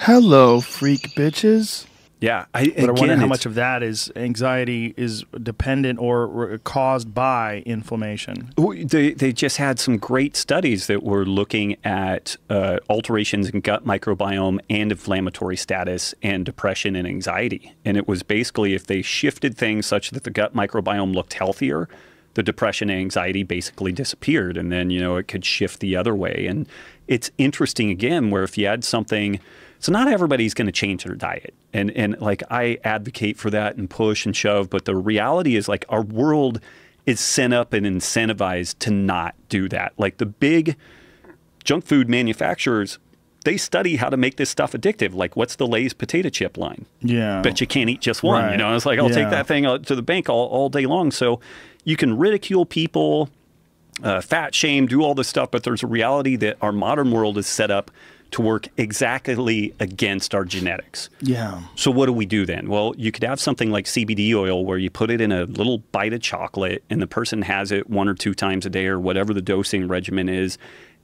Hello, freak bitches. Yeah, But I wonder how much of that is anxiety is dependent or caused by inflammation. They just had some great studies that were looking at alterations in gut microbiome and inflammatory status and depression and anxiety. And it was basically if they shifted things such that the gut microbiome looked healthier, the depression and anxiety basically disappeared. And then, it could shift the other way. And it's interesting, again, where if you add something... So not everybody's going to change their diet. And like I advocate for that and push and shove, but the reality is like our world is set up and incentivized to not do that. Like the big junk food manufacturers, they study how to make this stuff addictive. Like what's the Lay's potato chip line? Yeah. Bet you can't eat just one. Right. It's like I'll take that thing to the bank all day long. So you can ridicule people, fat shame, do all this stuff, but there's a reality that our modern world is set up to work exactly against our genetics. Yeah. So what do we do then? Well, you could have something like CBD oil where you put it in a little bite of chocolate and the person has it 1 or 2 times a day or whatever the dosing regimen is.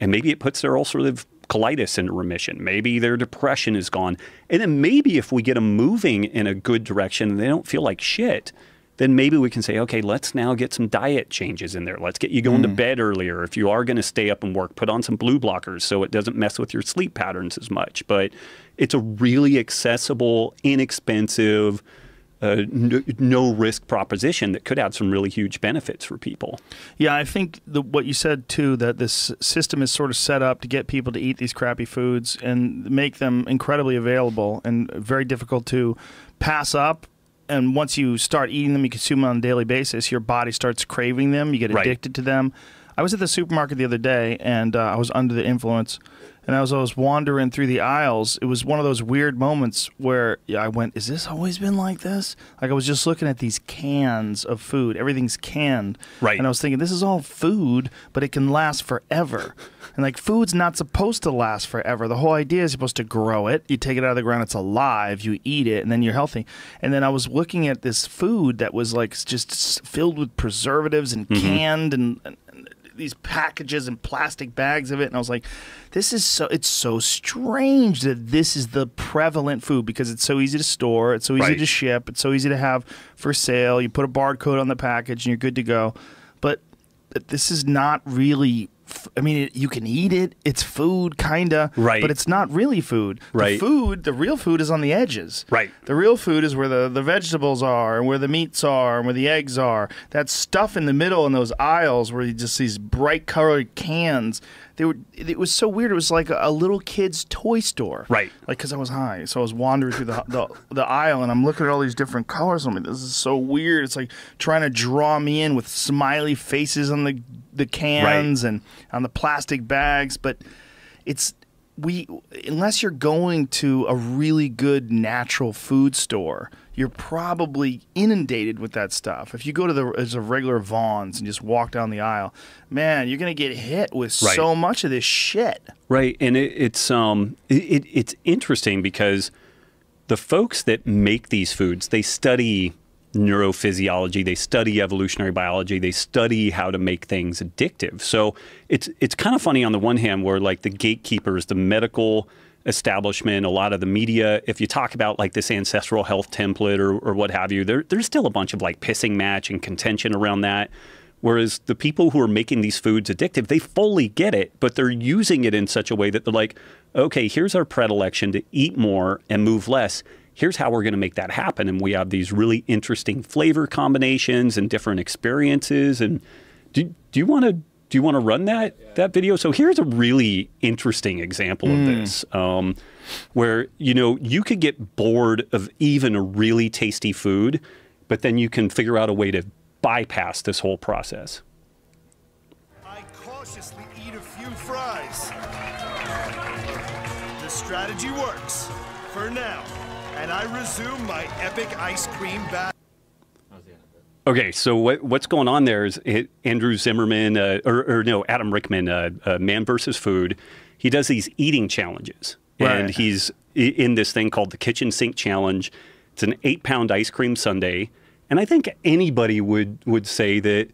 And maybe it puts their ulcerative colitis into remission. Maybe their depression is gone. And then maybe if we get them moving in a good direction and they don't feel like shit, then maybe we can say, okay, let's now get some diet changes in there. Let's get you going to bed earlier. If you are going to stay up and work, put on some blue blockers so it doesn't mess with your sleep patterns as much. But it's a really accessible, inexpensive, no-risk proposition that could have some really huge benefits for people. Yeah, I think what you said, too, that this system is sort of set up to get people to eat these crappy foods and make them incredibly available and very difficult to pass up. And once you start eating them, you consume them on a daily basis, your body starts craving them. You get addicted to them. I was at the supermarket the other day, and I was under the influence. And as I was wandering through the aisles, it was one of those weird moments where I went, is this always been like this? Like I was just looking at these cans of food. Everything's canned. Right. And I was thinking, this is all food, but it can last forever. And like food's not supposed to last forever. The whole idea is you're supposed to grow it. You take it out of the ground, it's alive. You eat it, and then you're healthy. And then I was looking at this food that was like just filled with preservatives and canned and these packages and plastic bags of it, and I was like, it's so strange that this is the prevalent food because it's so easy to store, it's so easy to ship, it's so easy to have for sale. You put a barcode on the package and you're good to go. But this is not really, I mean, you can eat it, it's food, kinda, but it's not really food. The real food is on the edges. The real food is where the vegetables are and where the meats are and where the eggs are. That stuff in the middle in those aisles where you just these bright colored cans, it was so weird. It was like a little kid's toy store. Like, because I was high, so I was wandering through the aisle and I'm looking at all these different colors. I'm like, this is so weird. It's like trying to draw me in with smiley faces on the cans and on the plastic bags, but unless you're going to a really good natural food store, you're probably inundated with that stuff. If you go to there's a regular Vons and just walk down the aisle, man, you're gonna get hit with so much of this shit. And it's interesting because the folks that make these foods, they study neurophysiology, they study evolutionary biology, they study how to make things addictive. So it's kind of funny on the one hand where like the gatekeepers, the medical establishment, a lot of the media, if you talk about like this ancestral health template or what have you, there's still a bunch of like pissing match and contention around that. Whereas the people who are making these foods addictive, they fully get it, but they're using it in such a way that they're like, okay, here's our predilection to eat more and move less. Here's how we're going to make that happen. And we have these really interesting flavor combinations and different experiences. And do you want to run that video? So here's a really interesting example of this, where, you could get bored of even a really tasty food, but then you can figure out a way to bypass this whole process. I cautiously eat a few fries. The strategy works for now. And I resume my epic ice cream bath. Okay, so what's going on there is Andrew Zimmerman, Adam Rickman, Man vs. Food, he does these eating challenges. And he's in this thing called the Kitchen Sink Challenge. It's an 8-pound ice cream sundae. And I think anybody would say that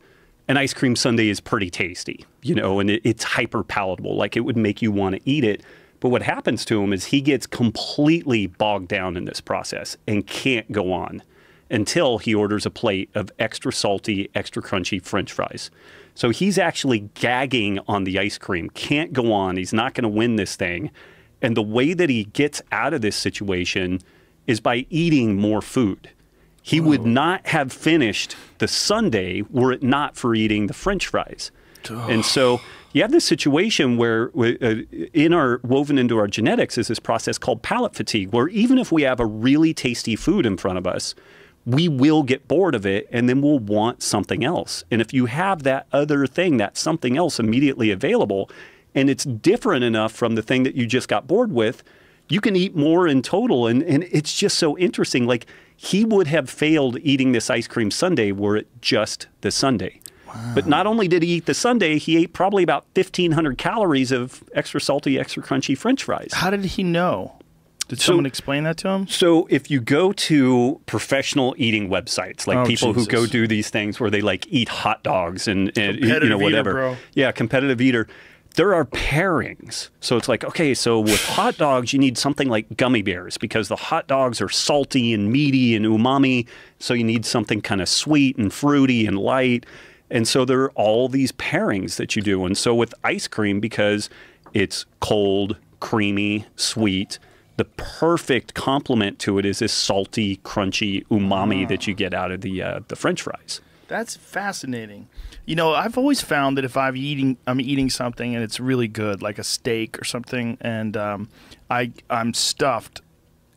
an ice cream sundae is pretty tasty, and it's hyper palatable. Like it would make you want to eat it. But what happens to him is he gets completely bogged down in this process and can't go on until he orders a plate of extra salty, extra crunchy French fries. So he's actually gagging on the ice cream, can't go on. He's not going to win this thing. And the way that he gets out of this situation is by eating more food. He would not have finished the sundae were it not for eating the French fries. And so you have this situation where woven into our genetics is this process called palate fatigue, where even if we have a really tasty food in front of us, we will get bored of it and then we'll want something else. And if you have that other thing, that something else immediately available, and it's different enough from the thing that you just got bored with, you can eat more in total. And it's just so interesting. Like, he would have failed eating this ice cream sundae were it just the sundae. Wow. But not only did he eat the sundae, he ate probably about 1,500 calories of extra salty, extra crunchy French fries. How did he know? Did someone explain that to him? So if you go to professional eating websites, like people Jesus. who go do these things where they like eat hot dogs and Competitive whatever. Eater, bro. Yeah, competitive eater. There are pairings. So it's like, okay, so with hot dogs, you need something like gummy bears because the hot dogs are salty and meaty and umami. So you need something kind of sweet and fruity and light. And so there are all these pairings that you do. And so with ice cream, because it's cold, creamy, sweet, the perfect complement to it is this salty, crunchy umami that you get out of the French fries. That's fascinating. You know, I've always found that if I'm eating something and it's really good, like a steak or something, and I'm stuffed,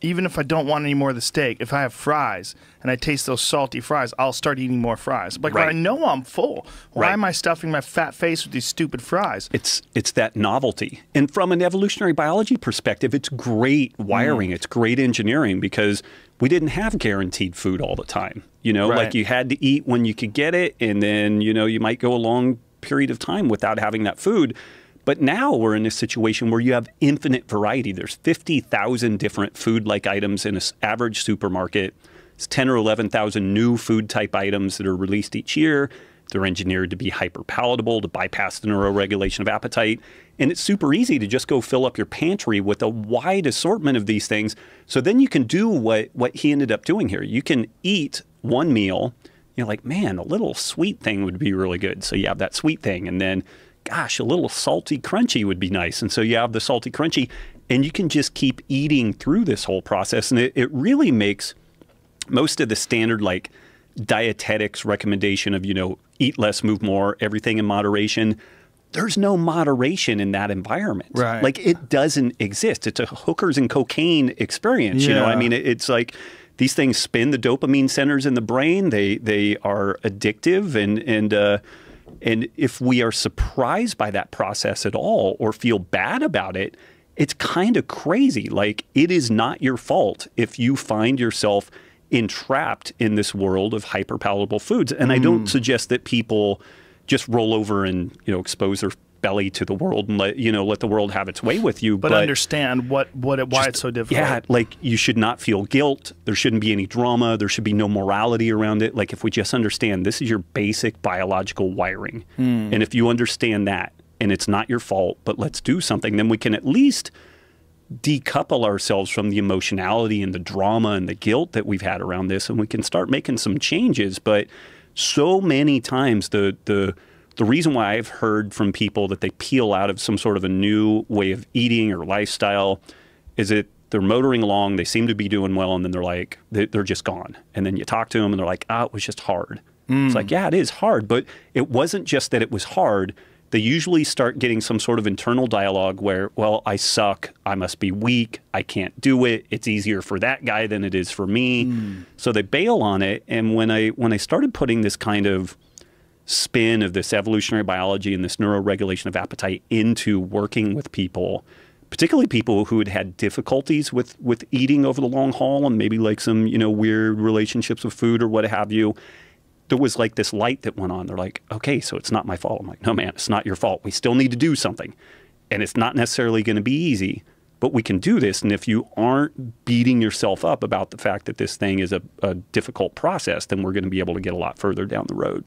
even if I don't want any more of the steak, if I have fries and I taste those salty fries, I'll start eating more fries. Like, when I know I'm full, why am I stuffing my fat face with these stupid fries? It's that novelty. And from an evolutionary biology perspective, it's great wiring. It's great engineering because we didn't have guaranteed food all the time. You know, like you had to eat when you could get it, and then, you know, you might go a long period of time without having that food. But now we're in a situation where you have infinite variety. There's 50,000 different food-like items in an average supermarket. It's 10 or 11,000 new food-type items that are released each year. They're engineered to be hyper-palatable, to bypass the neuroregulation of appetite. And it's super easy to just go fill up your pantry with a wide assortment of these things. So then you can do what he ended up doing here. You can eat one meal. You're like, man, a little sweet thing would be really good. So you have that sweet thing. And then, gosh, a little salty crunchy would be nice. And so you have the salty crunchy. And you can just keep eating through this whole process. And it really makes most of the standard, like, dietetics recommendation of, you know, eat less, move more, everything in moderation. There's no moderation in that environment. Right. Like, it doesn't exist. It's a hookers and cocaine experience. You know, I mean, it's like these things spin the dopamine centers in the brain. They are addictive. And if we are surprised by that process at all or feel bad about it, it's kind of crazy. Like, it is not your fault if you find yourself entrapped in this world of hyperpalatable foods. And I don't suggest that people just roll over and, you know, expose their belly to the world and let the world have its way with you. But understand why it's so difficult. Yeah, like, you should not feel guilt. There shouldn't be any drama. There should be no morality around it. Like, if we just understand this is your basic biological wiring, and if you understand that, and it's not your fault, but let's do something, then we can at least decouple ourselves from the emotionality and the drama and the guilt that we've had around this, and we can start making some changes. But so many times the reason why I've heard from people that they peel out of some sort of a new way of eating or lifestyle is that they're motoring along, they seem to be doing well, and then they're like, they're just gone. And then you talk to them and they're like, it was just hard. It's like, yeah, it is hard, but it wasn't just that it was hard. They usually start getting some sort of internal dialogue where, well, I suck, I must be weak, I can't do it, it's easier for that guy than it is for me. So they bail on it. And when I started putting this kind of spin of this evolutionary biology and this neuroregulation of appetite into working with people, particularly people who had had difficulties with eating over the long haul and maybe like some, you know, weird relationships with food or what have you, there was like this light that went on. They're like, okay, so it's not my fault. I'm like, no, man, it's not your fault. We still need to do something. And it's not necessarily going to be easy, but we can do this. And if you aren't beating yourself up about the fact that this thing is a difficult process, then we're going to be able to get a lot further down the road.